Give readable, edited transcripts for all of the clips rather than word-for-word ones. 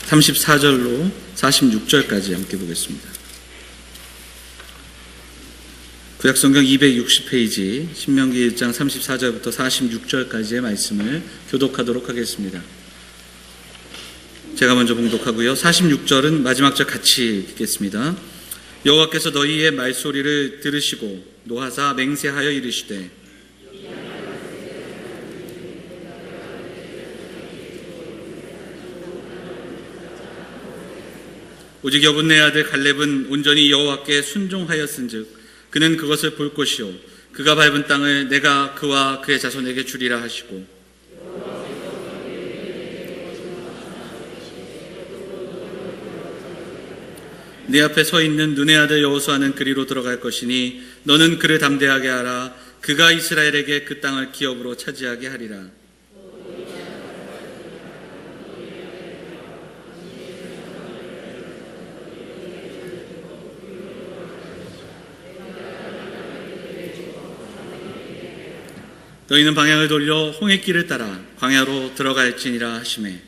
34절로 46절까지 함께 보겠습니다. 구약성경 260페이지 신명기 1장 34절부터 46절까지의 말씀을 교독하도록 하겠습니다. 제가 먼저 봉독하고요. 46절은 마지막 절 같이 읽겠습니다. 여호와께서 너희의 말소리를 들으시고 노하사 맹세하여 이르시되 오직 여분네 아들 갈렙은 온전히 여호와께 순종하였은즉 그는 그것을 볼 것이요 그가 밟은 땅을 내가 그와 그의 자손에게 주리라 하시고 네 앞에 서 있는 눈의 아들 여호수아는 그리로 들어갈 것이니 너는 그를 담대하게 하라. 그가 이스라엘에게 그 땅을 기업으로 차지하게 하리라. 너희는 방향을 돌려 홍해길을 따라 광야로 들어갈지니라 하시매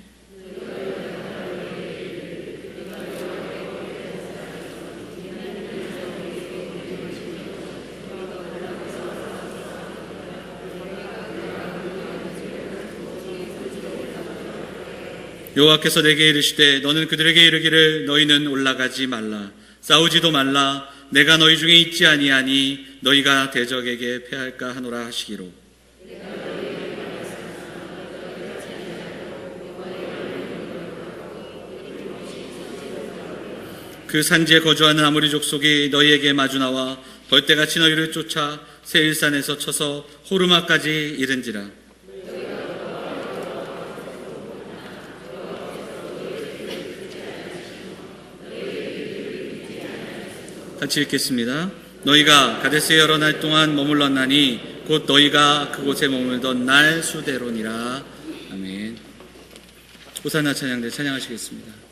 여호와께서 내게 이르시되 너는 그들에게 이르기를 너희는 올라가지 말라 싸우지도 말라 내가 너희 중에 있지 아니하니 너희가 대적에게 패할까 하노라 하시기로 그 산지에 거주하는 아모리 족속이 너희에게 마주 나와 벌떼같이 너희를 쫓아 세일산에서 쳐서 호르마까지 이른지라 같이 읽겠습니다. 너희가 가데스에 여러 날 동안 머물렀나니 곧 너희가 그곳에 머물던 날 수대로니라. 아멘. 호산나 찬양대 찬양하시겠습니다.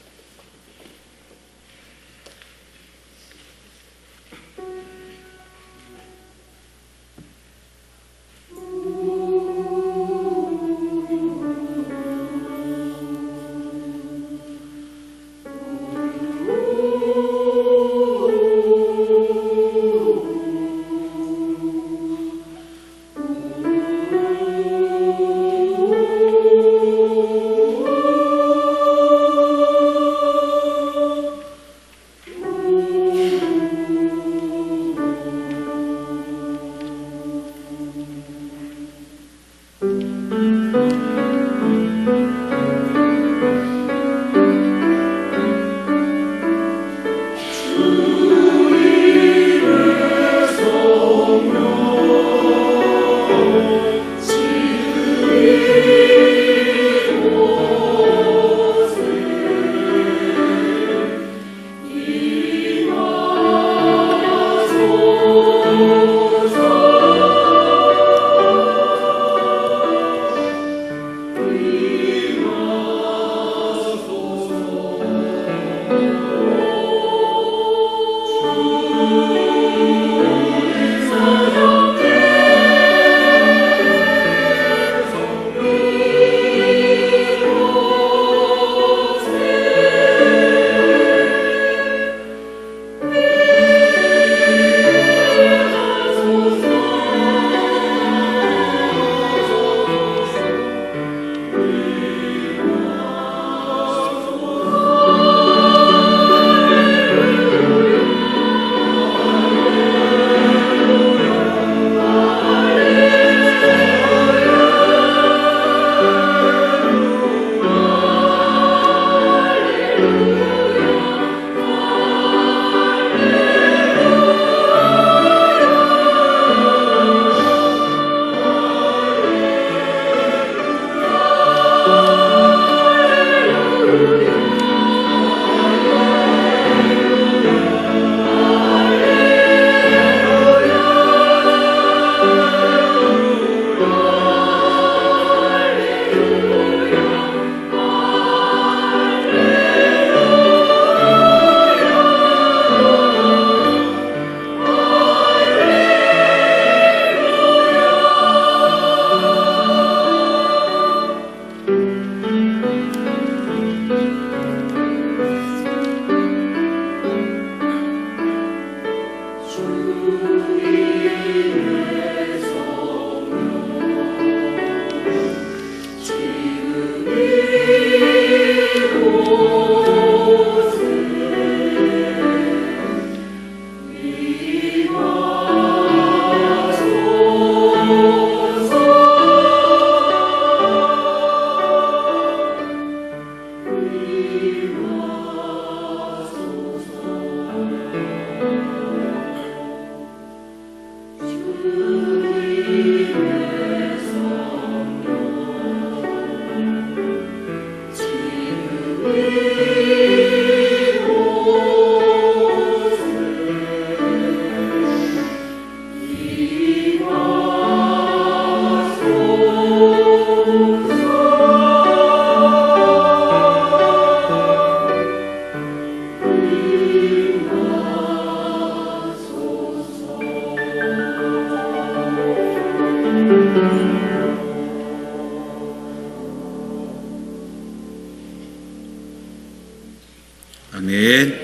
아멘.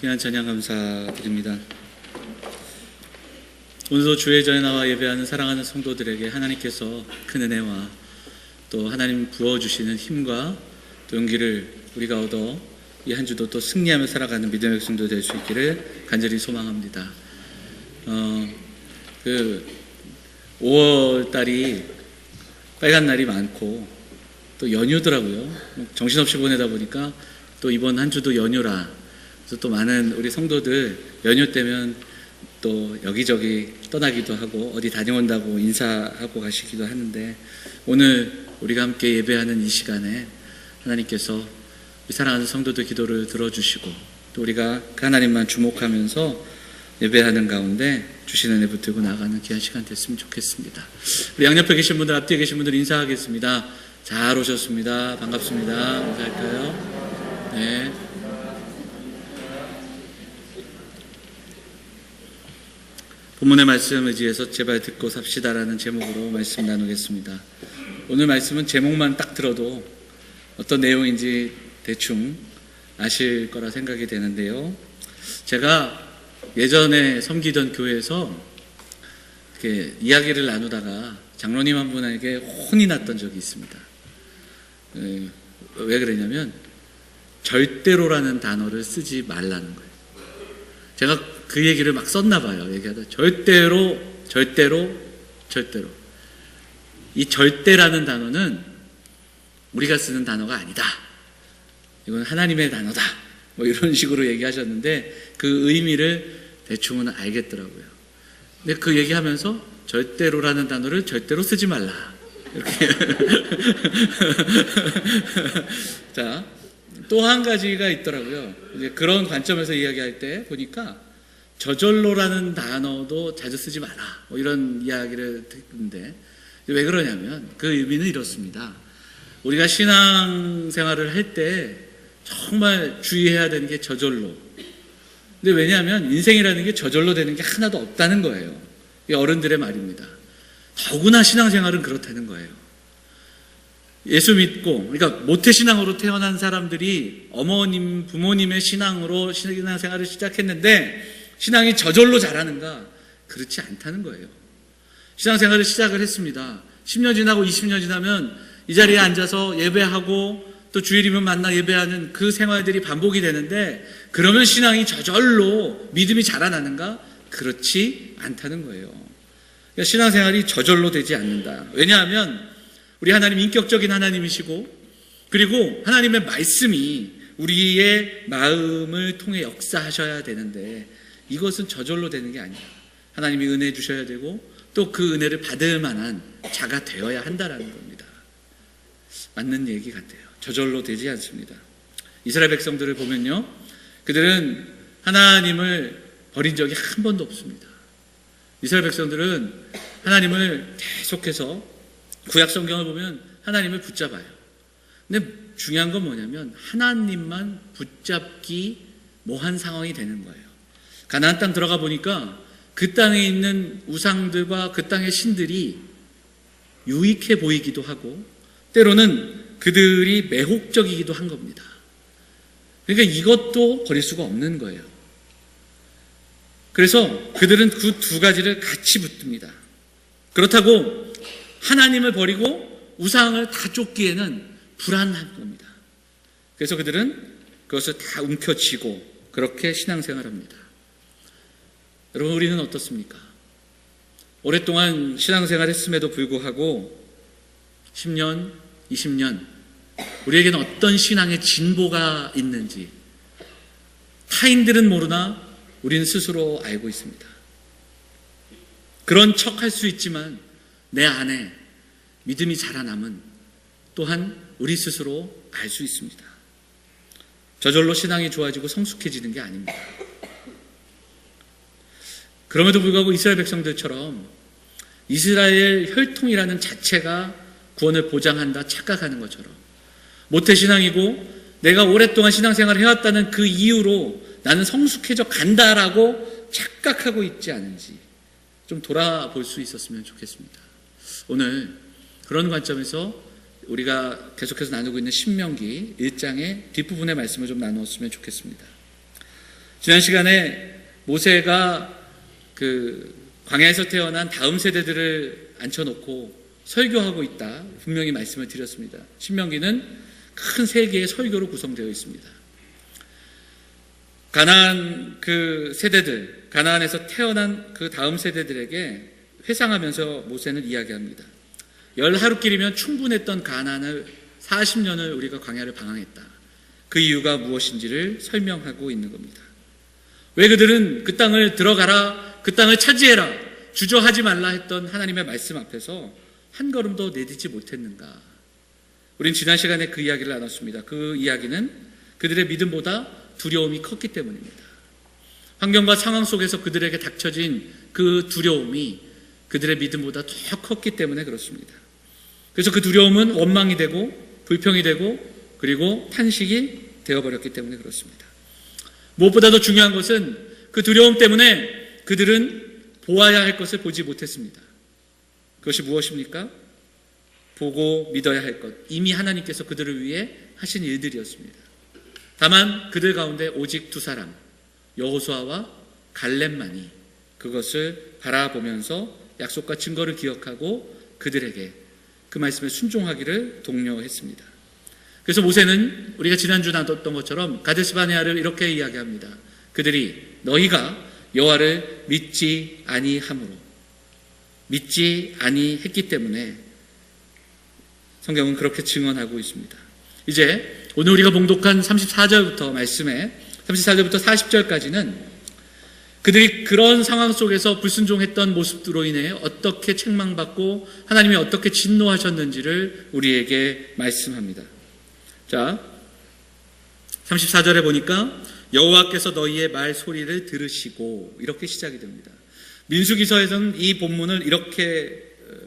귀한 찬양 감사드립니다. 오늘도 주의 전에 나와 예배하는 사랑하는 성도들에게 하나님께서 큰 은혜와 또 하나님 부어주시는 힘과 또 용기를 우리가 얻어 이 한 주도 또 승리하며 살아가는 믿음의 백성도 될 수 있기를 간절히 소망합니다. 5월 달이 빨간 날이 많고 또 연휴더라고요. 정신없이 보내다 보니까 또 이번 한 주도 연휴라. 그래서 또 많은 우리 성도들 연휴 때면 또 여기저기 떠나기도 하고 어디 다녀온다고 인사하고 가시기도 하는데, 오늘 우리가 함께 예배하는 이 시간에 하나님께서 우리 사랑하는 성도들 기도를 들어주시고 또 우리가 그 하나님만 주목하면서 예배하는 가운데 주신 은혜 붙들고 나가는 귀한 시간 됐으면 좋겠습니다. 우리 양옆에 계신 분들, 앞뒤에 계신 분들 인사하겠습니다. 잘 오셨습니다. 반갑습니다. 인사할까요? 네. 본문의 말씀 의지해서 제발 듣고 삽시다라는 제목으로 말씀 나누겠습니다. 오늘 말씀은 제목만 딱 들어도 어떤 내용인지 대충 아실 거라 생각이 되는데요. 제가 예전에 섬기던 교회에서 이렇게 이야기를 나누다가 장로님 한 분에게 혼이 났던 적이 있습니다. 왜 그러냐면 절대로라는 단어를 쓰지 말라는 거예요. 제가 그 얘기를 막 썼나 봐요. 얘기하다 절대로. 이 절대라는 단어는 우리가 쓰는 단어가 아니다. 이건 하나님의 단어다. 뭐 이런 식으로 얘기하셨는데 그 의미를 대충은 알겠더라고요. 근데 그 얘기하면서 절대로라는 단어를 절대로 쓰지 말라. 이렇게. 자, 또 한 가지가 있더라고요. 이제 그런 관점에서 이야기할 때 보니까 저절로라는 단어도 자주 쓰지 마라. 뭐 이런 이야기를 듣는데 왜 그러냐면 그 의미는 이렇습니다. 우리가 신앙생활을 할 때 정말 주의해야 되는 게 저절로. 근데 왜냐하면 인생이라는 게 저절로 되는 게 하나도 없다는 거예요. 이게 어른들의 말입니다. 더구나 신앙생활은 그렇다는 거예요. 예수 믿고, 그러니까 모태신앙으로 태어난 사람들이 어머님, 부모님의 신앙으로 신앙생활을 시작했는데 신앙이 저절로 자라는가? 그렇지 않다는 거예요. 신앙생활을 시작을 했습니다. 10년 지나고 20년 지나면 이 자리에 앉아서 예배하고 또 주일이면 만나 예배하는 그 생활들이 반복이 되는데, 그러면 신앙이 저절로 믿음이 자라나는가? 그렇지 않다는 거예요. 그러니까 신앙생활이 저절로 되지 않는다. 왜냐하면 우리 하나님 인격적인 하나님이시고, 그리고 하나님의 말씀이 우리의 마음을 통해 역사하셔야 되는데 이것은 저절로 되는 게 아니에요. 하나님이 은혜 주셔야 되고 또 그 은혜를 받을 만한 자가 되어야 한다라는 겁니다. 맞는 얘기 같아요. 저절로 되지 않습니다. 이스라엘 백성들을 보면요, 그들은 하나님을 버린 적이 한 번도 없습니다. 이스라엘 백성들은 하나님을 계속해서 구약 성경을 보면 하나님을 붙잡아요. 근데 중요한 건 뭐냐면 하나님만 붙잡기 뭐한 상황이 되는 거예요. 가나안 땅 들어가 보니까 그 땅에 있는 우상들과 그 땅의 신들이 유익해 보이기도 하고 때로는 그들이 매혹적이기도 한 겁니다. 그러니까 이것도 버릴 수가 없는 거예요. 그래서 그들은 그 두 가지를 같이 붙듭니다. 그렇다고 하나님을 버리고 우상을 다 쫓기에는 불안한 겁니다. 그래서 그들은 그것을 다 움켜쥐고 그렇게 신앙생활합니다. 여러분, 우리는 어떻습니까? 오랫동안 신앙생활 했음에도 불구하고 10년, 20년 우리에게는 어떤 신앙의 진보가 있는지 타인들은 모르나 우리는 스스로 알고 있습니다. 그런 척 할 수 있지만 내 안에 믿음이 자라남은 또한 우리 스스로 알 수 있습니다. 저절로 신앙이 좋아지고 성숙해지는 게 아닙니다. 그럼에도 불구하고 이스라엘 백성들처럼 이스라엘 혈통이라는 자체가 구원을 보장한다 착각하는 것처럼, 모태신앙이고 내가 오랫동안 신앙생활을 해왔다는 그 이유로 나는 성숙해져 간다라고 착각하고 있지 않은지 좀 돌아볼 수 있었으면 좋겠습니다. 오늘 그런 관점에서 우리가 계속해서 나누고 있는 신명기 1장의 뒷부분의 말씀을 좀 나누었으면 좋겠습니다. 지난 시간에 모세가 그 광야에서 태어난 다음 세대들을 앉혀놓고 설교하고 있다 분명히 말씀을 드렸습니다. 신명기는 큰 세 개의 설교로 구성되어 있습니다. 가나안 그 세대들, 가나안에서 태어난 그 다음 세대들에게 회상하면서 모세는 이야기합니다. 10하루길이면 충분했던 가나안을 40년을 우리가 광야를 방황했다. 그 이유가 무엇인지를 설명하고 있는 겁니다. 왜 그들은 그 땅을 들어가라, 그 땅을 차지해라, 주저하지 말라 했던 하나님의 말씀 앞에서 한 걸음도 내딛지 못했는가? 우린 지난 시간에 그 이야기를 나눴습니다. 그 이야기는 그들의 믿음보다 두려움이 컸기 때문입니다. 환경과 상황 속에서 그들에게 닥쳐진 그 두려움이 그들의 믿음보다 더 컸기 때문에 그렇습니다. 그래서 그 두려움은 원망이 되고 불평이 되고 그리고 탄식이 되어버렸기 때문에 그렇습니다. 무엇보다도 중요한 것은 그 두려움 때문에 그들은 보아야 할 것을 보지 못했습니다. 그것이 무엇입니까? 보고 믿어야 할 것, 이미 하나님께서 그들을 위해 하신 일들이었습니다. 다만 그들 가운데 오직 두 사람, 여호수아와 갈렙만이 그것을 바라보면서 약속과 증거를 기억하고 그들에게 그 말씀에 순종하기를 독려했습니다. 그래서 모세는 우리가 지난주 나눴던 것처럼 가데스바네아를 이렇게 이야기합니다. 그들이 너희가 여호와를 믿지 아니했기 때문에 성경은 그렇게 증언하고 있습니다. 이제 오늘 우리가 봉독한 34절부터 말씀에 34절부터 40절까지는 그들이 그런 상황 속에서 불순종했던 모습으로 인해 어떻게 책망받고 하나님이 어떻게 진노하셨는지를 우리에게 말씀합니다. 자, 34절에 보니까 여호와께서 너희의 말 소리를 들으시고 이렇게 시작이 됩니다. 민수기서에서는 이 본문을 이렇게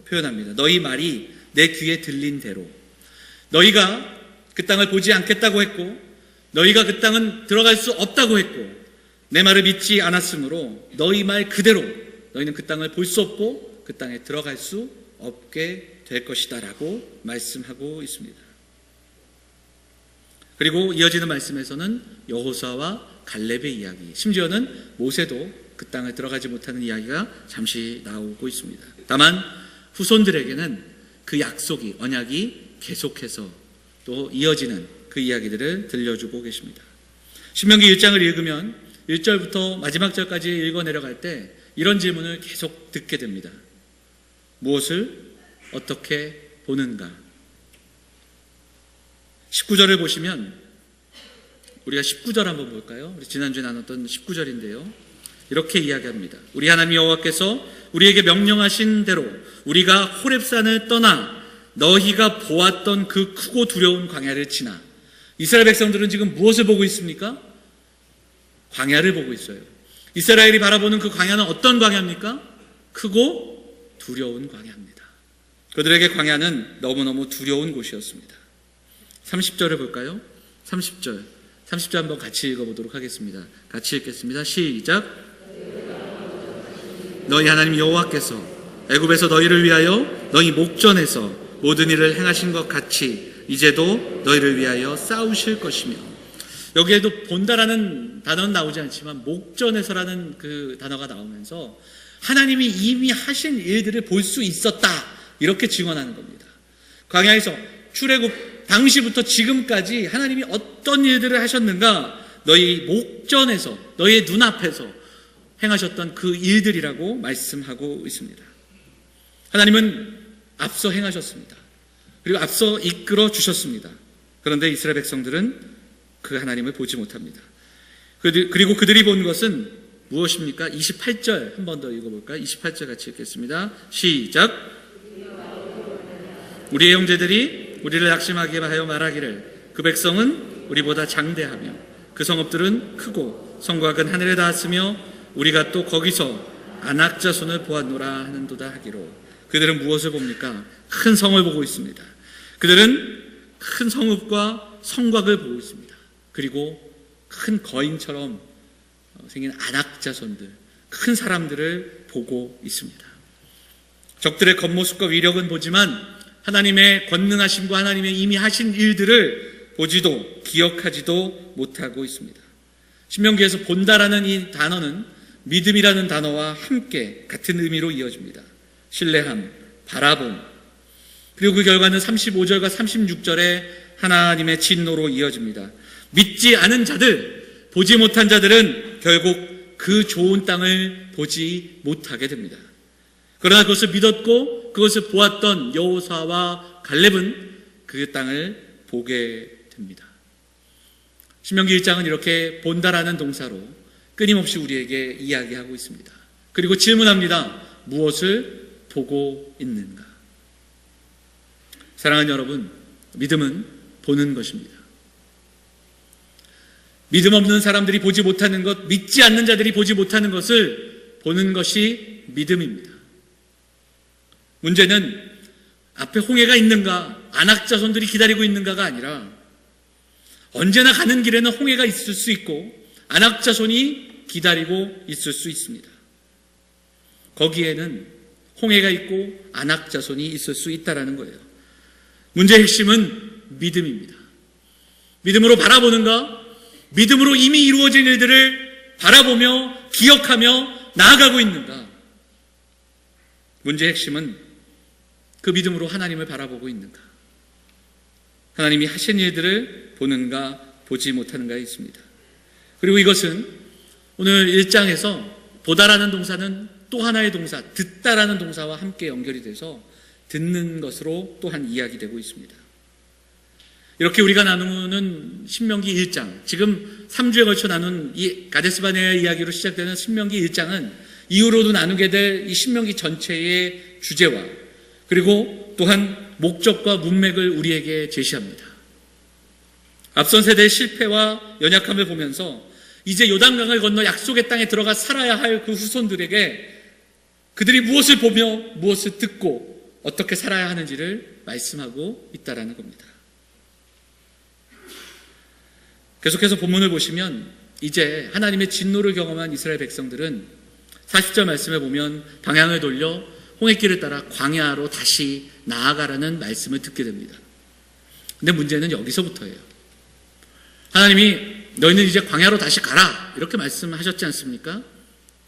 표현합니다. 너희 말이 내 귀에 들린 대로, 너희가 그 땅을 보지 않겠다고 했고 너희가 그 땅은 들어갈 수 없다고 했고 내 말을 믿지 않았으므로 너희 말 그대로 너희는 그 땅을 볼 수 없고 그 땅에 들어갈 수 없게 될 것이다 라고 말씀하고 있습니다. 그리고 이어지는 말씀에서는 여호수아와 갈렙의 이야기, 심지어는 모세도 그 땅을 들어가지 못하는 이야기가 잠시 나오고 있습니다. 다만 후손들에게는 그 약속이, 언약이 계속해서 또 이어지는 그 이야기들을 들려주고 계십니다. 신명기 1장을 읽으면 1절부터 마지막 절까지 읽어 내려갈 때 이런 질문을 계속 듣게 됩니다. 무엇을 어떻게 보는가? 19절을 보시면 우리가 19절 한번 볼까요? 우리 지난주에 나눴던 19절인데요. 이렇게 이야기합니다. 우리 하나님 여호와께서 우리에게 명령하신 대로 우리가 호렙산을 떠나 너희가 보았던 그 크고 두려운 광야를 지나. 이스라엘 백성들은 지금 무엇을 보고 있습니까? 광야를 보고 있어요. 이스라엘이 바라보는 그 광야는 어떤 광야입니까? 크고 두려운 광야입니다. 그들에게 광야는 너무너무 두려운 곳이었습니다. 30절을 볼까요? 30절 한번 같이 읽어보도록 하겠습니다. 같이 읽겠습니다. 시작. 너희 하나님 여호와께서 애굽에서 너희를 위하여 너희 목전에서 모든 일을 행하신 것 같이 이제도 너희를 위하여 싸우실 것이며, 여기에도 본다라는 단어는 나오지 않지만 목전에서라는 그 단어가 나오면서 하나님이 이미 하신 일들을 볼 수 있었다 이렇게 증언하는 겁니다. 광야에서 출애굽 당시부터 지금까지 하나님이 어떤 일들을 하셨는가 너희 목전에서 너희의 눈앞에서 행하셨던 그 일들이라고 말씀하고 있습니다. 하나님은 앞서 행하셨습니다. 그리고 앞서 이끌어 주셨습니다. 그런데 이스라엘 백성들은 그 하나님을 보지 못합니다. 그리고 그들이 본 것은 무엇입니까? 28절 한 번 더 읽어볼까요? 28절 같이 읽겠습니다. 시작. 우리의 형제들이 우리를 낙심하게 하여 말하기를 그 백성은 우리보다 장대하며 그 성읍들은 크고 성곽은 하늘에 닿았으며 우리가 또 거기서 아낙 자손을 보았노라 하는도다 하기로. 그들은 무엇을 봅니까? 큰 성을 보고 있습니다. 그들은 큰 성읍과 성곽을 보고 있습니다. 그리고 큰 거인처럼 생긴 아낙 자손들, 큰 사람들을 보고 있습니다. 적들의 겉모습과 위력은 보지만 하나님의 권능하심과 하나님의 이미 하신 일들을 보지도 기억하지도 못하고 있습니다. 신명기에서 본다라는 이 단어는 믿음이라는 단어와 함께 같은 의미로 이어집니다. 신뢰함, 바라봄. 그리고 그 결과는 35절과 36절에 하나님의 진노로 이어집니다. 믿지 않은 자들, 보지 못한 자들은 결국 그 좋은 땅을 보지 못하게 됩니다. 그러나 그것을 믿었고 그것을 보았던 여호수아와 갈렙은 그 땅을 보게 됩니다. 신명기 1장은 이렇게 본다라는 동사로 끊임없이 우리에게 이야기하고 있습니다. 그리고 질문합니다. 무엇을 보고 있는가? 사랑하는 여러분, 믿음은 보는 것입니다. 믿음 없는 사람들이 보지 못하는 것, 믿지 않는 자들이 보지 못하는 것을 보는 것이 믿음입니다. 문제는 앞에 홍해가 있는가, 아낙 자손들이 기다리고 있는가가 아니라 언제나 가는 길에는 홍해가 있을 수 있고 아낙 자손이 기다리고 있을 수 있습니다. 거기에는 홍해가 있고 아낙 자손이 있을 수 있다는 거예요. 문제의 핵심은 믿음입니다. 믿음으로 바라보는가? 믿음으로 이미 이루어진 일들을 바라보며 기억하며 나아가고 있는가? 문제의 핵심은 그 믿음으로 하나님을 바라보고 있는가? 하나님이 하신 일들을 보는가 보지 못하는가에 있습니다. 그리고 이것은 오늘 1장에서 보다라는 동사는 또 하나의 동사, 듣다라는 동사와 함께 연결이 돼서 듣는 것으로 또한 이야기되고 있습니다. 이렇게 우리가 나누는 신명기 1장, 지금 3주에 걸쳐 나눈 이 가데스바네아 이야기로 시작되는 신명기 1장은 이후로도 나누게 될 이 신명기 전체의 주제와 그리고 또한 목적과 문맥을 우리에게 제시합니다. 앞선 세대의 실패와 연약함을 보면서 이제 요단강을 건너 약속의 땅에 들어가 살아야 할 그 후손들에게 그들이 무엇을 보며 무엇을 듣고 어떻게 살아야 하는지를 말씀하고 있다는 겁니다. 계속해서 본문을 보시면 이제 하나님의 진노를 경험한 이스라엘 백성들은 40절 말씀에 보면 방향을 돌려 홍해길을 따라 광야로 다시 나아가라는 말씀을 듣게 됩니다. 근데 문제는 여기서부터예요. 하나님이 너희는 이제 광야로 다시 가라 이렇게 말씀하셨지 않습니까?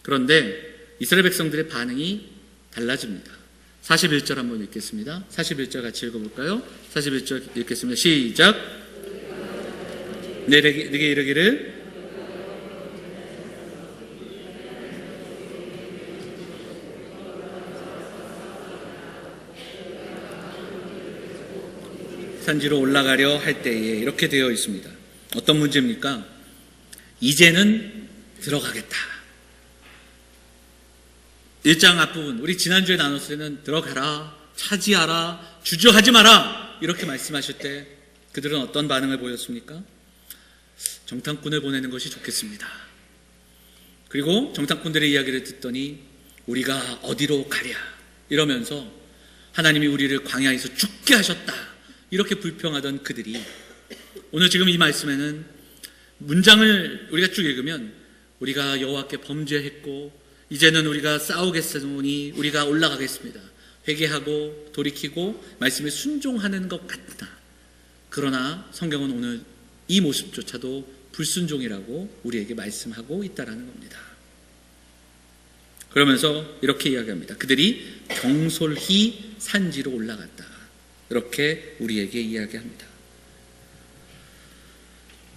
그런데 이스라엘 백성들의 반응이 달라집니다. 41절 한번 읽겠습니다. 41절 같이 읽어볼까요? 41절 읽겠습니다. 시작. 내게 이르기를 산지로 올라가려 할 때에 이렇게 되어 있습니다. 어떤 문제입니까? 이제는 들어가겠다. 1장 앞부분, 우리 지난주에 나눴을 때는 들어가라, 차지하라, 주저하지 마라 이렇게 말씀하실 때 그들은 어떤 반응을 보였습니까? 정탐꾼을 보내는 것이 좋겠습니다. 그리고 정탐꾼들의 이야기를 듣더니 우리가 어디로 가랴 이러면서 하나님이 우리를 광야에서 죽게 하셨다 이렇게 불평하던 그들이 오늘 지금 이 말씀에는 문장을 우리가 쭉 읽으면 우리가 여호와께 범죄했고 이제는 우리가 싸우겠으니 우리가 올라가겠습니다. 회개하고 돌이키고 말씀에 순종하는 것 같다. 그러나 성경은 오늘 이 모습조차도 불순종이라고 우리에게 말씀하고 있다는 겁니다. 그러면서 이렇게 이야기합니다. 그들이 경솔히 산지로 올라갔다. 이렇게 우리에게 이야기합니다.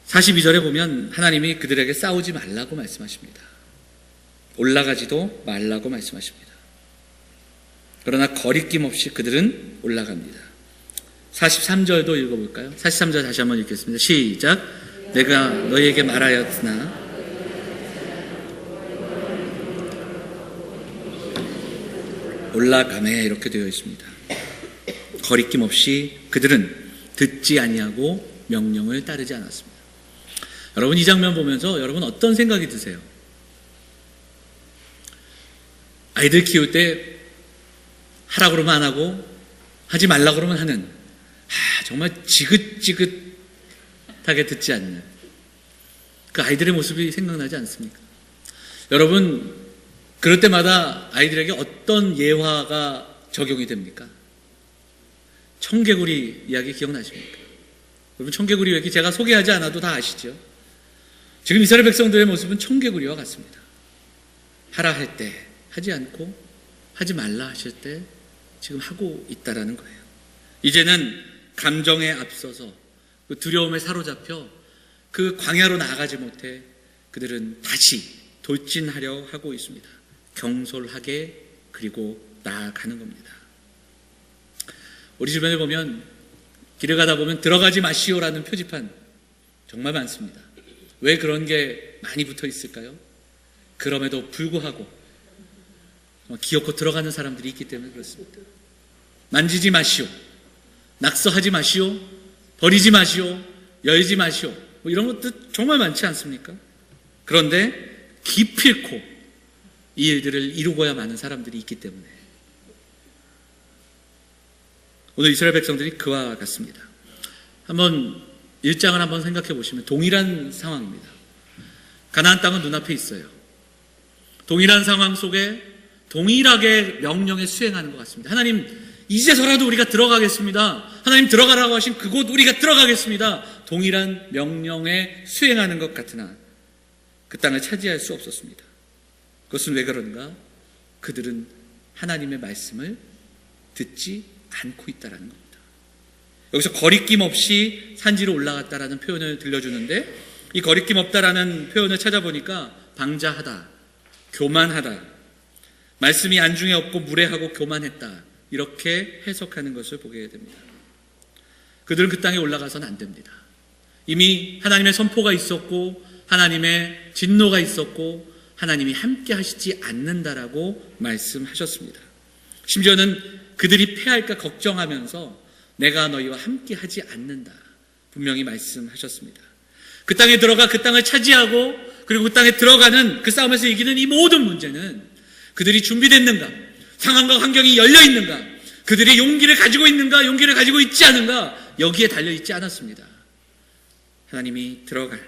42절에 보면 하나님이 그들에게 싸우지 말라고 말씀하십니다. 올라가지도 말라고 말씀하십니다. 그러나 거리낌 없이 그들은 올라갑니다. 43절도 읽어볼까요? 43절 다시 한번 읽겠습니다. 시작. 내가 너희에게 말하였으나 올라가매 이렇게 되어 있습니다. 거리낌 없이 그들은 듣지 아니하고 명령을 따르지 않았습니다. 여러분, 이 장면 보면서 여러분 어떤 생각이 드세요? 아이들 키울 때 하라고 그러면 안 하고 하지 말라고 그러면 하는, 정말 지긋지긋하게 듣지 않는 그 아이들의 모습이 생각나지 않습니까? 여러분, 그럴 때마다 아이들에게 어떤 예화가 적용이 됩니까? 청개구리 이야기 기억나십니까? 여러분, 청개구리 이야기 제가 소개하지 않아도 다 아시죠? 지금 이스라엘 백성들의 모습은 청개구리와 같습니다. 하라 할 때 하지 않고 하지 말라 하실 때 지금 하고 있다라는 거예요. 이제는 감정에 앞서서 그 두려움에 사로잡혀 그 광야로 나아가지 못해 그들은 다시 돌진하려 하고 있습니다. 경솔하게 그리고 나아가는 겁니다. 우리 주변에 보면 길을 가다 보면 들어가지 마시오라는 표지판 정말 많습니다. 왜 그런 게 많이 붙어 있을까요? 그럼에도 불구하고 기어코 들어가는 사람들이 있기 때문에 그렇습니다. 만지지 마시오, 낙서하지 마시오, 버리지 마시오, 열지 마시오, 이런 것들 정말 많지 않습니까? 그런데 기필코 이 일들을 이루고야 마는 사람들이 있기 때문에 오늘 이스라엘 백성들이 그와 같습니다. 한번 1장을 한번 생각해 보시면 동일한 상황입니다. 가나안 땅은 눈앞에 있어요. 동일한 상황 속에 동일하게 명령에 수행하는 것 같습니다. 하나님, 이제서라도 우리가 들어가겠습니다. 하나님, 들어가라고 하신 그곳 우리가 들어가겠습니다. 동일한 명령에 수행하는 것 같으나 그 땅을 차지할 수 없었습니다. 그것은 왜 그런가? 그들은 하나님의 말씀을 듣지 않고 있다는 겁니다. 여기서 거리낌 없이 산지로 올라갔다라는 표현을 들려주는데, 이 거리낌 없다라는 표현을 찾아보니까 방자하다, 교만하다, 말씀이 안중에 없고 무례하고 교만했다, 이렇게 해석하는 것을 보게 됩니다. 그들은 그 땅에 올라가서는 안 됩니다. 이미 하나님의 선포가 있었고 하나님의 진노가 있었고 하나님이 함께 하시지 않는다라고 말씀하셨습니다. 심지어는 그들이 패할까 걱정하면서 내가 너희와 함께 하지 않는다, 분명히 말씀하셨습니다. 그 땅에 들어가 그 땅을 차지하고 그리고 그 땅에 들어가는 그 싸움에서 이기는 이 모든 문제는 그들이 준비됐는가, 상황과 환경이 열려 있는가, 그들이 용기를 가지고 있는가, 용기를 가지고 있지 않은가, 여기에 달려 있지 않았습니다. 하나님이 들어갈,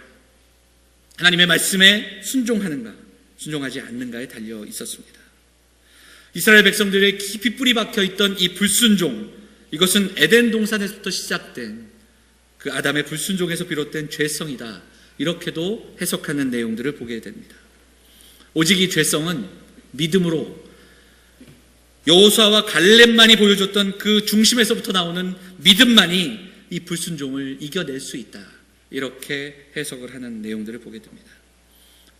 하나님의 말씀에 순종하는가, 순종하지 않는가에 달려 있었습니다. 이스라엘 백성들의 깊이 뿌리 박혀 있던 이 불순종, 이것은 에덴 동산에서부터 시작된 그 아담의 불순종에서 비롯된 죄성이다, 이렇게도 해석하는 내용들을 보게 됩니다. 오직 이 죄성은 믿음으로, 여호수아와 갈렙만이 보여줬던 그 중심에서부터 나오는 믿음만이 이 불순종을 이겨낼 수 있다, 이렇게 해석을 하는 내용들을 보게 됩니다.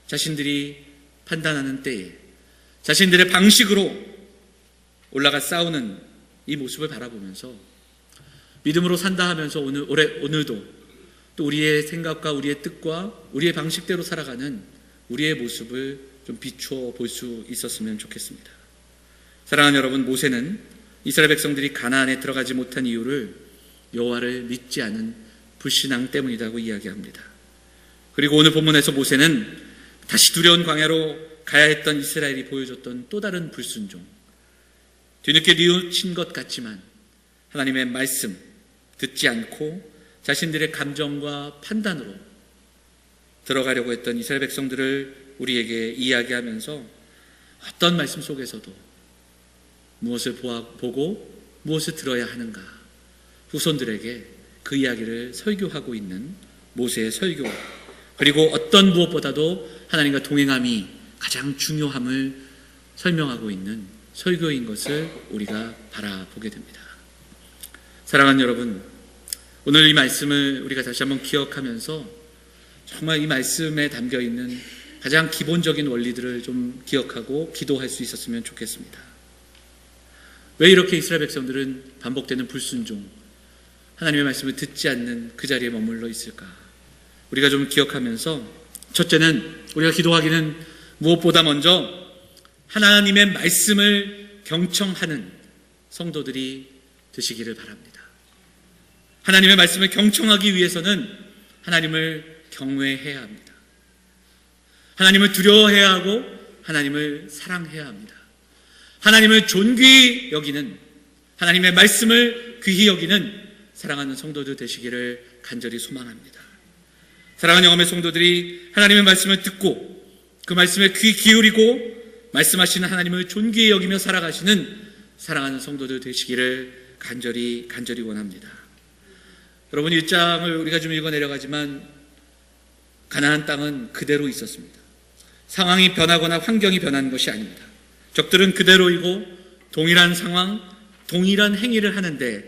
자신들이 판단하는 때에 자신들의 방식으로 올라가 싸우는 이 모습을 바라보면서 믿음으로 산다 하면서 오늘도 또 우리의 생각과 우리의 뜻과 우리의 방식대로 살아가는 우리의 모습을 좀 비추어 볼 수 있었으면 좋겠습니다. 사랑하는 여러분, 모세는 이스라엘 백성들이 가나안에 들어가지 못한 이유를 여호와를 믿지 않은 불신앙 때문이라고 이야기합니다. 그리고 오늘 본문에서 모세는 다시 두려운 광야로 가야 했던 이스라엘이 보여줬던 또 다른 불순종, 뒤늦게 뉘우친 것 같지만 하나님의 말씀 듣지 않고 자신들의 감정과 판단으로 들어가려고 했던 이스라엘 백성들을 우리에게 이야기하면서 어떤 말씀 속에서도 무엇을 보고 무엇을 들어야 하는가, 후손들에게 그 이야기를 설교하고 있는 모세의 설교, 그리고 어떤 무엇보다도 하나님과 동행함이 가장 중요함을 설명하고 있는 설교인 것을 우리가 바라보게 됩니다. 사랑하는 여러분, 오늘 이 말씀을 우리가 다시 한번 기억하면서 정말 이 말씀에 담겨있는 가장 기본적인 원리들을 좀 기억하고 기도할 수 있었으면 좋겠습니다. 왜 이렇게 이스라엘 백성들은 반복되는 불순종, 하나님의 말씀을 듣지 않는 그 자리에 머물러 있을까? 우리가 좀 기억하면서, 첫째는 우리가 기도하기는 무엇보다 먼저 하나님의 말씀을 경청하는 성도들이 되시기를 바랍니다. 하나님의 말씀을 경청하기 위해서는 하나님을 경외해야 합니다. 하나님을 두려워해야 하고 하나님을 사랑해야 합니다. 하나님을 존귀히 여기는, 하나님의 말씀을 귀히 여기는 사랑하는 성도들 되시기를 간절히 소망합니다. 사랑하는 영험의 성도들이 하나님의 말씀을 듣고 그 말씀에 귀 기울이고 말씀하시는 하나님을 존귀히 여기며 살아가시는 사랑하는 성도들 되시기를 간절히 원합니다. 여러분, 1장을 우리가 좀 읽어 내려가지만 가나안 땅은 그대로 있었습니다. 상황이 변하거나 환경이 변한 것이 아닙니다. 적들은 그대로이고 동일한 상황, 동일한 행위를 하는데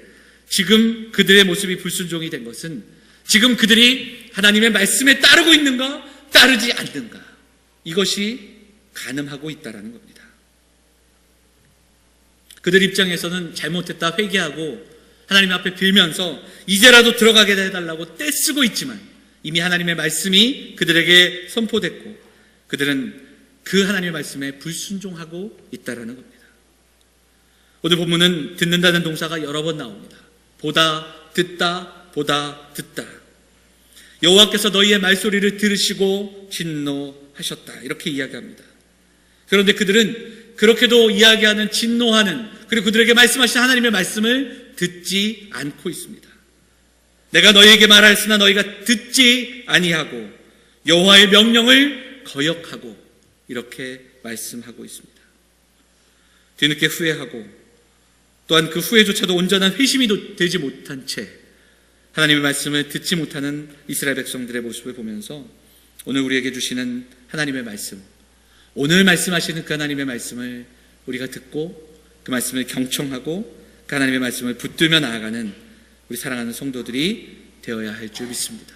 지금 그들의 모습이 불순종이 된 것은 지금 그들이 하나님의 말씀에 따르고 있는가 따르지 않는가, 이것이 가늠하고 있다는 겁니다. 그들 입장에서는 잘못했다 회개하고 하나님 앞에 빌면서 이제라도 들어가게 해달라고 떼쓰고 있지만 이미 하나님의 말씀이 그들에게 선포됐고 그들은 그 하나님의 말씀에 불순종하고 있다는 겁니다. 오늘 본문은 듣는다는 동사가 여러 번 나옵니다. 보다, 듣다, 보다, 듣다. 여호와께서 너희의 말소리를 들으시고 진노하셨다, 이렇게 이야기합니다. 그런데 그들은 그렇게도 이야기하는, 진노하는, 그리고 그들에게 말씀하신 하나님의 말씀을 듣지 않고 있습니다. 내가 너희에게 말하였으나 너희가 듣지 아니하고 여호와의 명령을 거역하고, 이렇게 말씀하고 있습니다. 뒤늦게 후회하고 또한 그 후회조차도 온전한 회심이 되지 못한 채 하나님의 말씀을 듣지 못하는 이스라엘 백성들의 모습을 보면서 오늘 우리에게 주시는 하나님의 말씀, 오늘 말씀하시는 그 하나님의 말씀을 우리가 듣고 그 말씀을 경청하고 그 하나님의 말씀을 붙들며 나아가는 우리 사랑하는 성도들이 되어야 할 줄 믿습니다.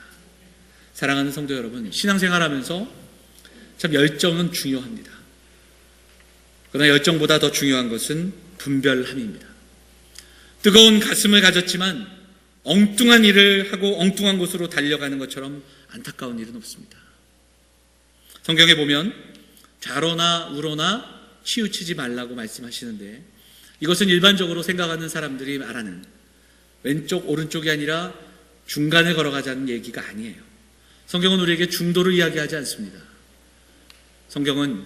사랑하는 성도 여러분, 신앙생활하면서 참 열정은 중요합니다. 그러나 열정보다 더 중요한 것은 분별함입니다. 뜨거운 가슴을 가졌지만 엉뚱한 일을 하고 엉뚱한 곳으로 달려가는 것처럼 안타까운 일은 없습니다. 성경에 보면 좌로나 우로나 치우치지 말라고 말씀하시는데 이것은 일반적으로 생각하는 사람들이 말하는 왼쪽 오른쪽이 아니라 중간에 걸어가자는 얘기가 아니에요. 성경은 우리에게 중도를 이야기하지 않습니다. 성경은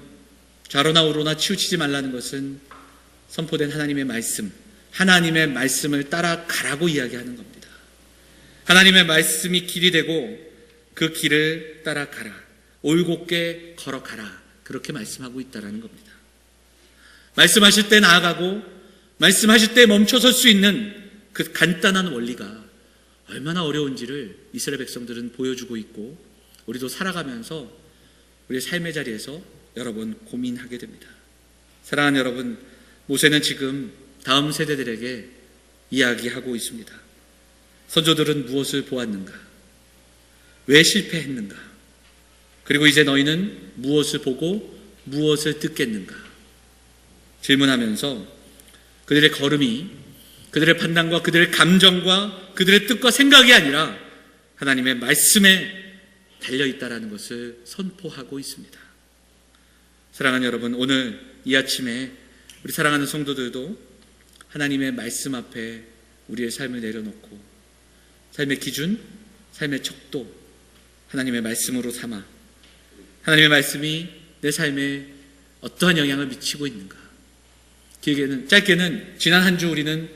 좌로나 우로나 치우치지 말라는 것은 선포된 하나님의 말씀, 하나님의 말씀을 따라가라고 이야기하는 겁니다. 하나님의 말씀이 길이 되고 그 길을 따라가라, 올곧게 걸어가라, 그렇게 말씀하고 있다는 겁니다. 말씀하실 때 나아가고 말씀하실 때 멈춰설 수 있는 그 간단한 원리가 얼마나 어려운지를 이스라엘 백성들은 보여주고 있고 우리도 살아가면서 우리의 삶의 자리에서 여러 번 고민하게 됩니다. 사랑하는 여러분, 모세는 지금 다음 세대들에게 이야기하고 있습니다. 선조들은 무엇을 보았는가? 왜 실패했는가? 그리고 이제 너희는 무엇을 보고 무엇을 듣겠는가? 질문하면서 그들의 걸음이 그들의 판단과 그들의 감정과 그들의 뜻과 생각이 아니라 하나님의 말씀에 달려있다라는 것을 선포하고 있습니다. 사랑하는 여러분, 오늘 이 아침에 우리 사랑하는 성도들도 하나님의 말씀 앞에 우리의 삶을 내려놓고 삶의 기준, 삶의 척도 하나님의 말씀으로 삼아 하나님의 말씀이 내 삶에 어떠한 영향을 미치고 있는가, 길게는 짧게는 지난 한 주 우리는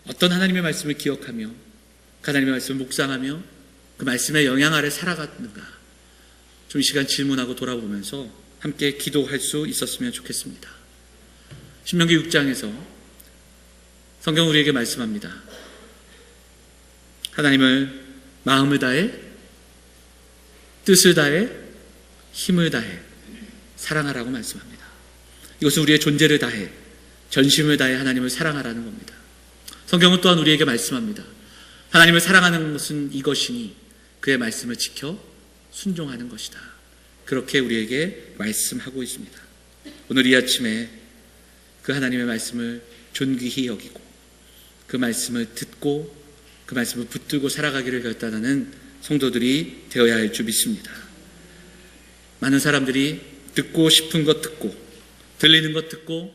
어떤 하나님의 말씀을 기억하며 그 하나님의 말씀을 묵상하며 그 말씀의 영향 아래 살아갔는가, 좀 이 시간 질문하고 돌아보면서 함께 기도할 수 있었으면 좋겠습니다. 신명기 6장에서 성경 우리에게 말씀합니다. 하나님을 마음을 다해, 뜻을 다해, 힘을 다해 사랑하라고 말씀합니다. 이것은 우리의 존재를 다해, 전심을 다해 하나님을 사랑하라는 겁니다. 성경은 또한 우리에게 말씀합니다. 하나님을 사랑하는 것은 이것이니 그의 말씀을 지켜 순종하는 것이다. 그렇게 우리에게 말씀하고 있습니다. 오늘 이 아침에 그 하나님의 말씀을 존귀히 여기고 그 말씀을 듣고 그 말씀을 붙들고 살아가기를 결단하는 성도들이 되어야 할 줄 믿습니다. 많은 사람들이 듣고 싶은 것 듣고 들리는 것 듣고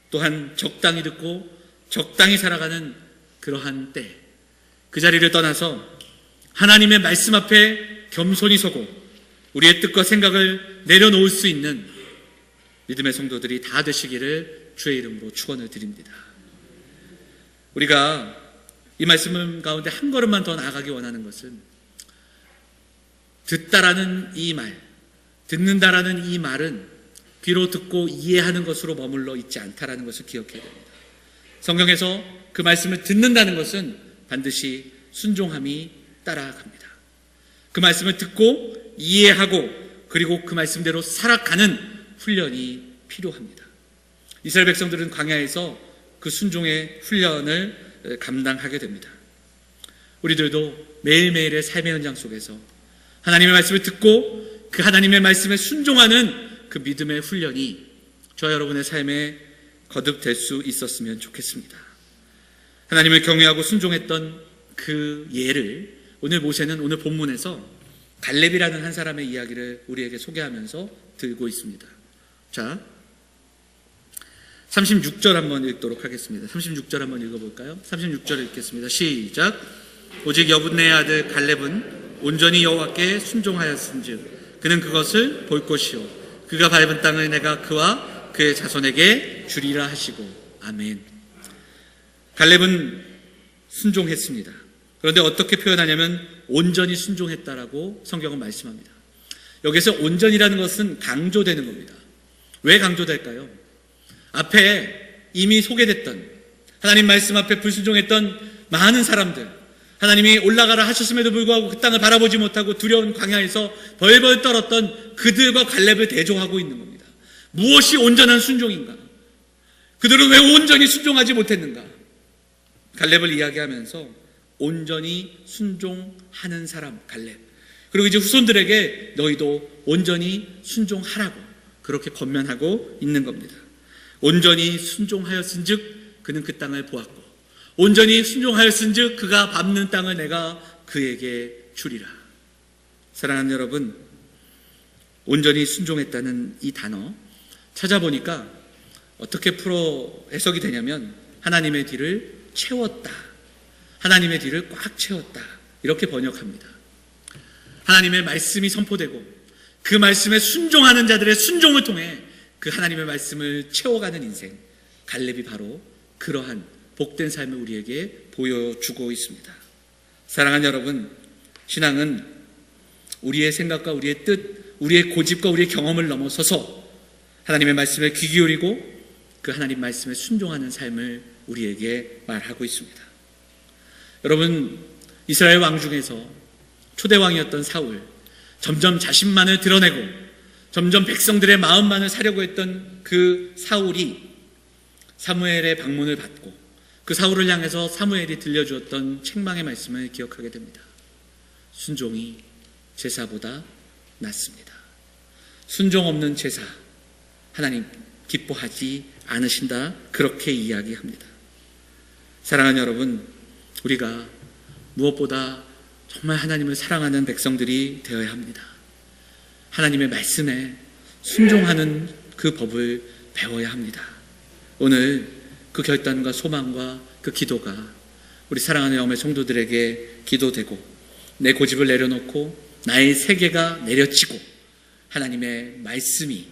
또한 적당히 듣고 적당히 살아가는 그러한 때, 그 자리를 떠나서 하나님의 말씀 앞에 겸손히 서고 우리의 뜻과 생각을 내려놓을 수 있는 믿음의 성도들이 다 되시기를 주의 이름으로 축원을 드립니다. 우리가 이 말씀 가운데 한 걸음만 더 나아가기 원하는 것은 듣다라는 이 말, 듣는다라는 이 말은 귀로 듣고 이해하는 것으로 머물러 있지 않다라는 것을 기억해야 됩니다. 성경에서 그 말씀을 듣는다는 것은 반드시 순종함이 따라갑니다. 그 말씀을 듣고 이해하고 그리고 그 말씀대로 살아가는 훈련이 필요합니다. 이스라엘 백성들은 광야에서 그 순종의 훈련을 감당하게 됩니다. 우리들도 매일매일의 삶의 현장 속에서 하나님의 말씀을 듣고 그 하나님의 말씀에 순종하는 그 믿음의 훈련이 저와 여러분의 삶에 거듭될 수 있었으면 좋겠습니다. 하나님을 경외하고 순종했던 그 예를 오늘 본문에서 갈렙이라는 한 사람의 이야기를 우리에게 소개하면서 들고 있습니다. 자, 36절 한번 읽도록 하겠습니다. 36절 한번 읽어볼까요? 36절을 읽겠습니다. 시작. 오직 여분네의 아들 갈렙은 온전히 여호와께 순종하였은즉 그는 그것을 볼 것이요 그가 밟은 땅을 내가 그와 그의 자손에게 주리라 하시고. 아멘. 갈렙은 순종했습니다. 그런데 어떻게 표현하냐면 온전히 순종했다라고 성경은 말씀합니다. 여기서 온전이라는 것은 강조되는 겁니다. 왜 강조될까요? 앞에 이미 소개됐던 하나님 말씀 앞에 불순종했던 많은 사람들, 하나님이 올라가라 하셨음에도 불구하고 그 땅을 바라보지 못하고 두려운 광야에서 벌벌 떨었던 그들과 갈렙을 대조하고 있는 겁니다. 무엇이 온전한 순종인가? 그들은 왜 온전히 순종하지 못했는가? 갈렙을 이야기하면서 온전히 순종하는 사람 갈렙, 그리고 이제 후손들에게 너희도 온전히 순종하라고 그렇게 권면하고 있는 겁니다. 온전히 순종하였은즉 그는 그 땅을 보았고 온전히 순종하였은즉 그가 밟는 땅을 내가 그에게 주리라. 사랑하는 여러분, 온전히 순종했다는 이 단어 찾아보니까 어떻게 풀어 해석이 되냐면 하나님의 뒤를 채웠다, 하나님의 뒤를 꽉 채웠다, 이렇게 번역합니다. 하나님의 말씀이 선포되고 그 말씀에 순종하는 자들의 순종을 통해 그 하나님의 말씀을 채워가는 인생, 갈렙이 바로 그러한 복된 삶을 우리에게 보여주고 있습니다. 사랑하는 여러분, 신앙은 우리의 생각과 우리의 뜻, 우리의 고집과 우리의 경험을 넘어서서 하나님의 말씀에 귀 기울이고 그 하나님 말씀에 순종하는 삶을 우리에게 말하고 있습니다. 여러분, 이스라엘 왕 중에서 초대왕이었던 사울, 점점 자신만을 드러내고 점점 백성들의 마음만을 사려고 했던 그 사울이 사무엘의 방문을 받고 그 사울을 향해서 사무엘이 들려주었던 책망의 말씀을 기억하게 됩니다. 순종이 제사보다 낫습니다. 순종 없는 제사 하나님 기뻐하지 않으신다, 그렇게 이야기합니다. 사랑하는 여러분, 우리가 무엇보다 정말 하나님을 사랑하는 백성들이 되어야 합니다. 하나님의 말씀에 순종하는 그 법을 배워야 합니다. 오늘 그 결단과 소망과 그 기도가 우리 사랑하는 영의 성도들에게 기도되고 내 고집을 내려놓고 나의 세계가 내려치고 하나님의 말씀이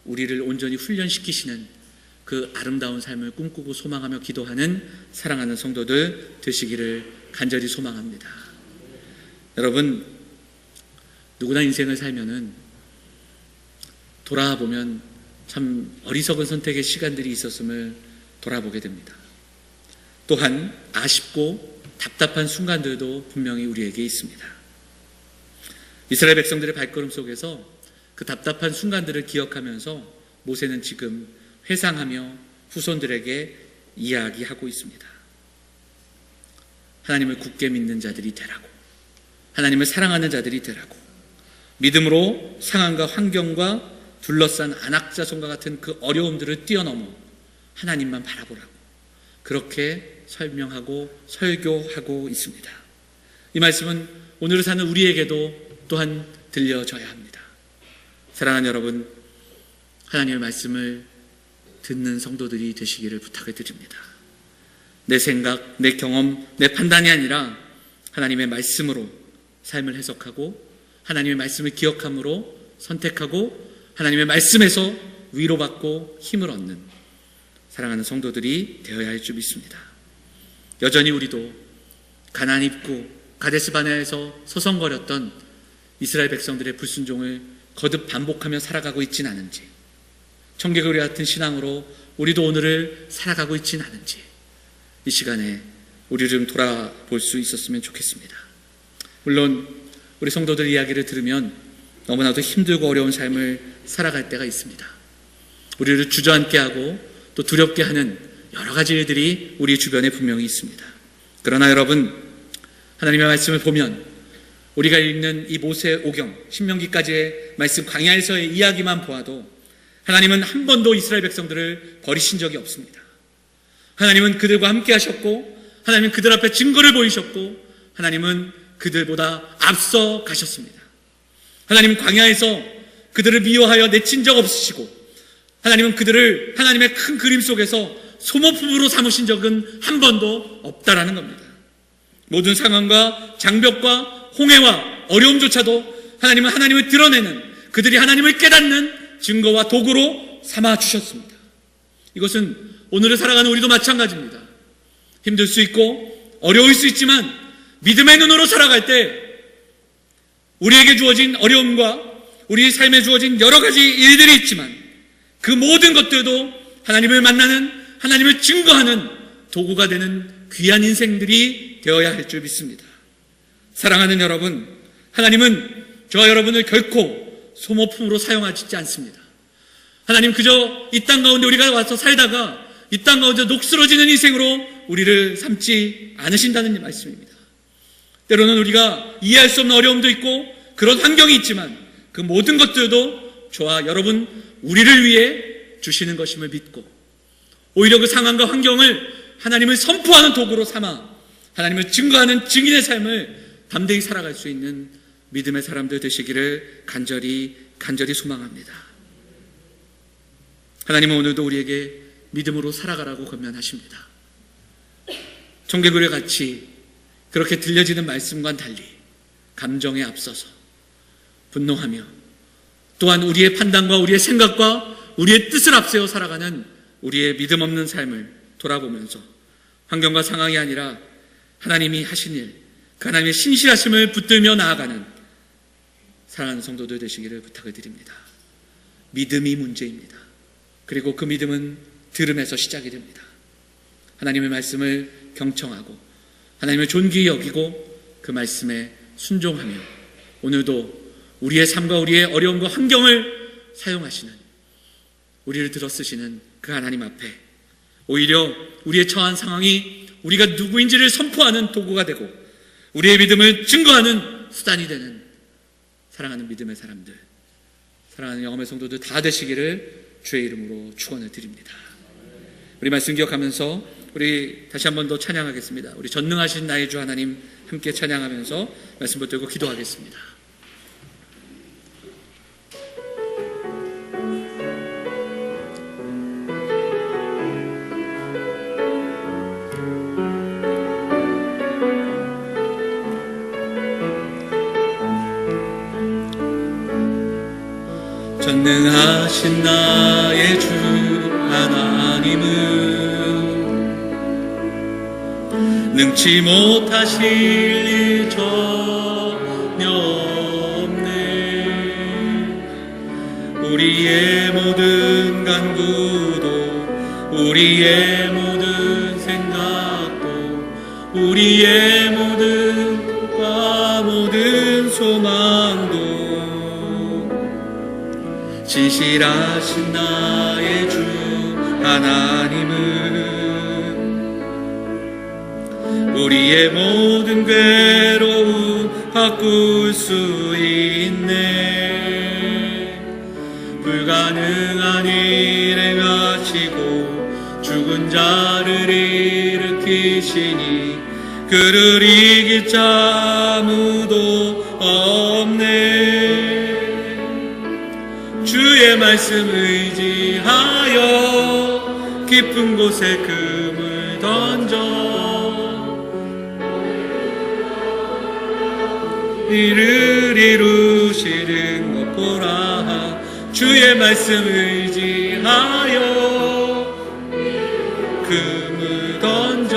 우리를 온전히 훈련시키시는 그 아름다운 삶을 꿈꾸고 소망하며 기도하는 사랑하는 성도들 되시기를 간절히 소망합니다. 여러분, 누구나 인생을 살면은 돌아보면 참 어리석은 선택의 시간들이 있었음을 돌아보게 됩니다. 또한 아쉽고 답답한 순간들도 분명히 우리에게 있습니다. 이스라엘 백성들의 발걸음 속에서 그 답답한 순간들을 기억하면서 모세는 지금 회상하며 후손들에게 이야기하고 있습니다. 하나님을 굳게 믿는 자들이 되라고, 하나님을 사랑하는 자들이 되라고, 믿음으로 상황과 환경과 둘러싼 안악자손과 같은 그 어려움들을 뛰어넘어 하나님만 바라보라고 그렇게 설명하고 설교하고 있습니다. 이 말씀은 오늘 사는 우리에게도 또한 들려져야 합니다. 사랑하는 여러분, 하나님의 말씀을 듣는 성도들이 되시기를 부탁을 드립니다. 내 생각, 내 경험, 내 판단이 아니라 하나님의 말씀으로 삶을 해석하고 하나님의 말씀을 기억함으로 선택하고 하나님의 말씀에서 위로받고 힘을 얻는 사랑하는 성도들이 되어야 할 줄 믿습니다. 여전히 우리도 가나안 입구 가데스 바네아에서 서성거렸던 이스라엘 백성들의 불순종을 거듭 반복하며 살아가고 있진 않은지, 청개구리 같은 신앙으로 우리도 오늘을 살아가고 있진 않은지 이 시간에 우리 좀 돌아볼 수 있었으면 좋겠습니다. 물론 우리 성도들 이야기를 들으면 너무나도 힘들고 어려운 삶을 살아갈 때가 있습니다. 우리를 주저앉게 하고 또 두렵게 하는 여러 가지 일들이 우리 주변에 분명히 있습니다. 그러나 여러분, 하나님의 말씀을 보면 우리가 읽는 이 모세오경, 신명기까지의 말씀 광야에서의 이야기만 보아도 하나님은 한 번도 이스라엘 백성들을 버리신 적이 없습니다. 하나님은 그들과 함께 하셨고 하나님은 그들 앞에 증거를 보이셨고 하나님은 그들보다 앞서 가셨습니다. 하나님은 광야에서 그들을 미워하여 내친 적 없으시고 하나님은 그들을 하나님의 큰 그림 속에서 소모품으로 삼으신 적은 한 번도 없다라는 겁니다. 모든 상황과 장벽과 홍해와 어려움조차도 하나님은 하나님을 드러내는, 그들이 하나님을 깨닫는 증거와 도구로 삼아주셨습니다. 이것은 오늘을 살아가는 우리도 마찬가지입니다. 힘들 수 있고 어려울 수 있지만 믿음의 눈으로 살아갈 때 우리에게 주어진 어려움과 우리 삶에 주어진 여러 가지 일들이 있지만 그 모든 것들도 하나님을 만나는, 하나님을 증거하는 도구가 되는 귀한 인생들이 되어야 할 줄 믿습니다. 사랑하는 여러분, 하나님은 저와 여러분을 결코 소모품으로 사용하지 않습니다. 하나님 그저 이 땅 가운데 우리가 와서 살다가 이 땅 가운데 녹슬어지는 인생으로 우리를 삼지 않으신다는 말씀입니다. 때로는 우리가 이해할 수 없는 어려움도 있고 그런 환경이 있지만 그 모든 것들도 저와 여러분 우리를 위해 주시는 것임을 믿고 오히려 그 상황과 환경을 하나님을 선포하는 도구로 삼아 하나님을 증거하는 증인의 삶을 담대히 살아갈 수 있는 믿음의 사람들 되시기를 간절히 소망합니다. 하나님은 오늘도 우리에게 믿음으로 살아가라고 권면하십니다. 청개구리 같이 그렇게 들려지는 말씀과는 달리 감정에 앞서서 분노하며 또한 우리의 판단과 우리의 생각과 우리의 뜻을 앞세워 살아가는 우리의 믿음 없는 삶을 돌아보면서 환경과 상황이 아니라 하나님이 하신 일, 그 하나님의 신실하심을 붙들며 나아가는 사랑하는 성도들 되시기를 부탁을 드립니다. 믿음이 문제입니다. 그리고 그 믿음은 들음에서 시작이 됩니다. 하나님의 말씀을 경청하고 하나님을 존귀히 여기고 그 말씀에 순종하며 오늘도 우리의 삶과 우리의 어려움과 환경을 사용하시는, 우리를 들어 쓰시는 그 하나님 앞에 오히려 우리의 처한 상황이 우리가 누구인지를 선포하는 도구가 되고 우리의 믿음을 증거하는 수단이 되는 사랑하는 믿음의 사람들, 사랑하는 영험의 성도들 다 되시기를 주의 이름으로 축원을 드립니다. 우리 말씀 기억하면서 우리 다시 한 번 더 찬양하겠습니다. 우리 전능하신 나의 주 하나님 함께 찬양하면서 말씀 붙들고 기도하겠습니다. 전능하신 나의 주 하나님은 능치 못하실 일 전혀 없네. 우리의 모든 간구도 우리의 모든 생각도 우리의 모든 꿈과 모든 소망도 진실하신 나의 주 하나님은 우리의 모든 괴로움 바꿀 수 있네. 불가능한 일 행하시고 죽은 자를 일으키시니 그를 이길 자 아무도 없네. 주의 말씀 의지하여 깊은 곳에 금을 던져 이를 이루시는 것 보라. 주의 말씀 의지하여 금을 던져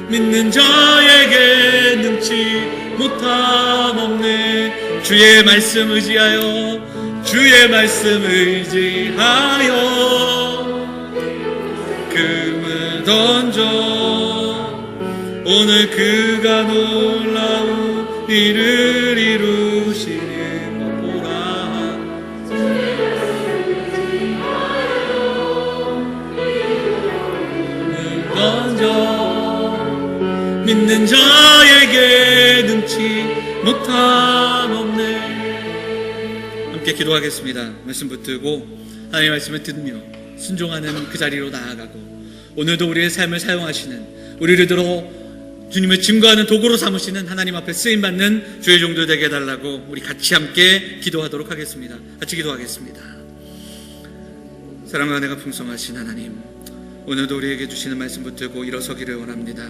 믿는 자에게 능치 못함 없네. 주의 말씀 의지하여 주의 말씀 의지하여 금을 던져 오늘 그가 놀라운 일을 이루시는 것 보라. 금을 던져 믿는 자에게 능치 못함 없네. 함께 기도하겠습니다. 말씀 붙들고 하나님의 말씀을 듣며 순종하는 그 자리로 나아가고, 오늘도 우리의 삶을 사용하시는, 우리를 들어 주님을 증거하는 도구로 삼으시는 하나님 앞에 쓰임받는 주의 종들 되게 해달라고 우리 같이 함께 기도하도록 하겠습니다. 같이 기도하겠습니다. 사랑과 은혜가 풍성하신 하나님, 오늘도 우리에게 주시는 말씀 붙들고 일어서기를 원합니다.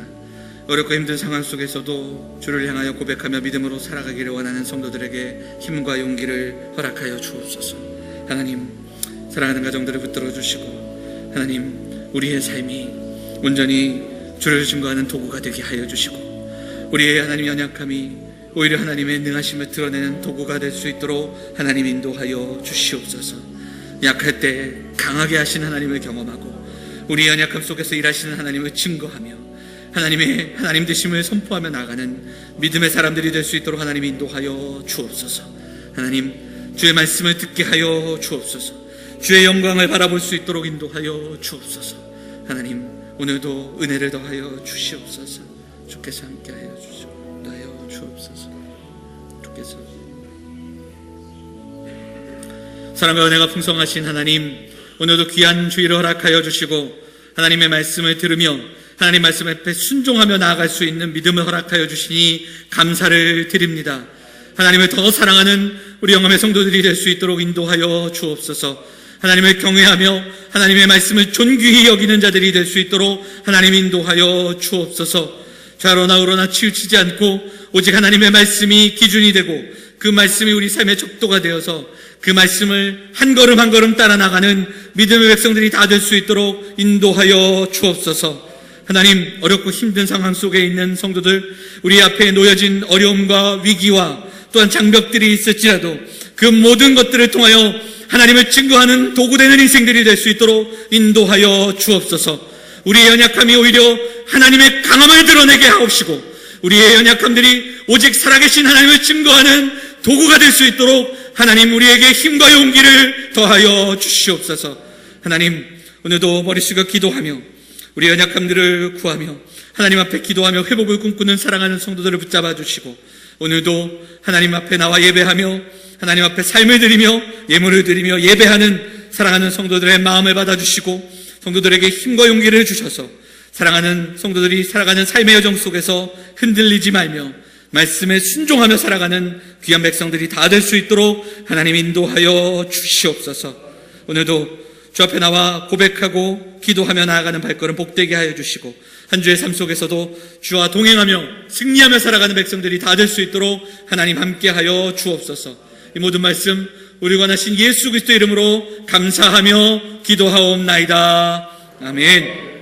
어렵고 힘든 상황 속에서도 주를 향하여 고백하며 믿음으로 살아가기를 원하는 성도들에게 힘과 용기를 허락하여 주옵소서. 하나님, 사랑하는 가정들을 붙들어 주시고, 하나님, 우리의 삶이 온전히 주를 증거하는 도구가 되게 하여 주시고, 우리의 하나님 연약함이 오히려 하나님의 능하심을 드러내는 도구가 될 수 있도록 하나님 인도하여 주시옵소서. 약할 때 강하게 하신 하나님을 경험하고, 우리의 연약함 속에서 일하시는 하나님을 증거하며 하나님의 하나님 되심을 선포하며 나가는 믿음의 사람들이 될 수 있도록 하나님 인도하여 주옵소서. 하나님, 주의 말씀을 듣게 하여 주옵소서. 주의 영광을 바라볼 수 있도록 인도하여 주옵소서. 하나님, 오늘도 은혜를 더하여 주시옵소서. 주께서 함께하여 주옵소서. 주께서 사랑과 은혜가 풍성하신 하나님, 오늘도 귀한 주의를 허락하여 주시고 하나님의 말씀을 들으며 하나님 말씀 앞에 순종하며 나아갈 수 있는 믿음을 허락하여 주시니 감사를 드립니다. 하나님을 더 사랑하는 우리 영감의 성도들이 될 수 있도록 인도하여 주옵소서. 하나님을 경외하며 하나님의 말씀을 존귀히 여기는 자들이 될 수 있도록 하나님 인도하여 주옵소서. 좌로나 우로나 치우치지 않고 오직 하나님의 말씀이 기준이 되고 그 말씀이 우리 삶의 척도가 되어서 그 말씀을 한 걸음 한 걸음 따라 나가는 믿음의 백성들이 다 될 수 있도록 인도하여 주옵소서. 하나님, 어렵고 힘든 상황 속에 있는 성도들, 우리 앞에 놓여진 어려움과 위기와 또한 장벽들이 있을지라도 그 모든 것들을 통하여 하나님을 증거하는 도구되는 인생들이 될 수 있도록 인도하여 주옵소서. 우리의 연약함이 오히려 하나님의 강함을 드러내게 하옵시고, 우리의 연약함들이 오직 살아계신 하나님을 증거하는 도구가 될 수 있도록 하나님 우리에게 힘과 용기를 더하여 주시옵소서. 하나님, 오늘도 머리 숙여 기도하며 우리의 연약함들을 구하며 하나님 앞에 기도하며 회복을 꿈꾸는 사랑하는 성도들을 붙잡아 주시고, 오늘도 하나님 앞에 나와 예배하며 하나님 앞에 삶을 드리며 예물을 드리며 예배하는 사랑하는 성도들의 마음을 받아주시고, 성도들에게 힘과 용기를 주셔서 사랑하는 성도들이 살아가는 삶의 여정 속에서 흔들리지 말며 말씀에 순종하며 살아가는 귀한 백성들이 다 될 수 있도록 하나님 인도하여 주시옵소서. 오늘도 주 앞에 나와 고백하고 기도하며 나아가는 발걸음 복되게 하여 주시고, 한 주의 삶 속에서도 주와 동행하며 승리하며 살아가는 백성들이 다 될 수 있도록 하나님 함께하여 주옵소서. 이 모든 말씀 우리 원하신 예수 그리스도의 이름으로 감사하며 기도하옵나이다. 아멘.